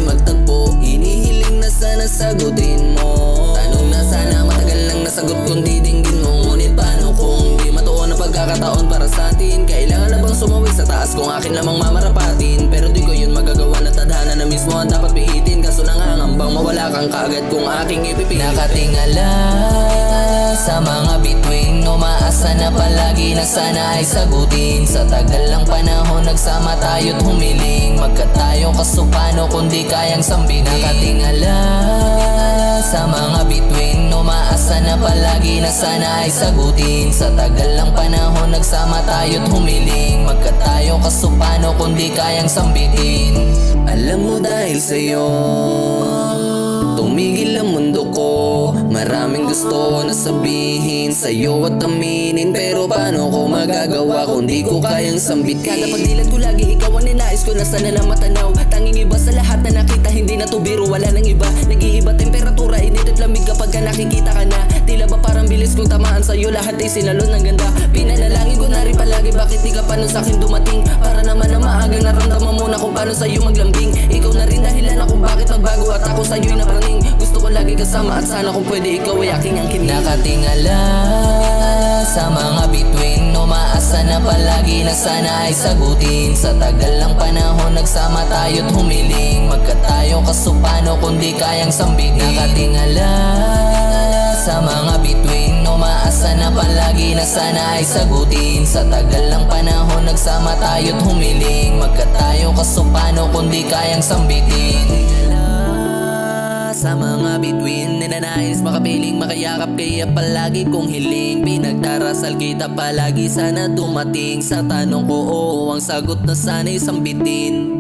tayo magtagpo. Hinihiling na sana sagutin mo. Tanong na sana matagal lang nasagot kung didinggin mo. Ngunit paano kung di matuon ang pagkakataon para sa atin? Kailangan na bang sumawi sa taas kung akin lamang mamarapatin? Pero di ko yun magagawa na tadhana na mismo ang dapat pihitin. Kaso nangangambang mawala kang kaagad kung aking ipipilit. Nakatingala sa mga bituin, umaasa na palagi na sana ay sagutin. Sa tagal lang panahon nagsama tayo't humiling. Magkatayo kaso paano kung di kayang sambigin? Nakatingala sa mga bituin, umaasa na palagi na sana ay sagutin. Sa tagal lang panahon nagsama tayo't humiling. Magkatayo kaso paano kung di kayang sambitin? Alam mo dahil sa'yo tumigil ang mundo ko. Maraming gusto na sabihin sa'yo at aminin, pero paano ko magagawa kung di ko kayang sambitin? Kada pagdilat ko lagi ikaw ang ninais ko na sana lang matanaw. Tanging iba sa lahat na nakita, hindi na to biro, wala nang iba. Nag-iiba temperatura, init at lamig kapag nakikita ka na. Tila ba parang bilis kong tamaan sa'yo, lahat ay sinalon ng ganda. Pinanalangin ko na rin palagi, bakit di ka pa nun sa'kin dumating? Para naman na maagang naramdaman mo na kung paano sa'yo maglambing. Ikaw na rin dahilan na kung bakit magbago at ako sa'yo'y napraning. Gusto ko lagi kasama at sana kung pwede ikaw ay aking angkin. Nakatingala sa mga bituin, umaasa na palagi na sana ay sagutin. Sa tagal lang panahon nagsama tayo't humiling. Magkatayo kaso paano kung di kayang sambigin? Nakatingala sa mga bituin, umaasa na palagi na sana ay sagutin. Sa tagal lang panahon nagsama tayo't humiling. Magkatayo kaso paano kung di kayang sambitin? Sa mga bituin, ninanais makapiling, makayakap kaya palagi kong hiling. Pinagdarasal kita palagi sana dumating. Sa tanong ko oo, ang sagot na sana'y sambitin.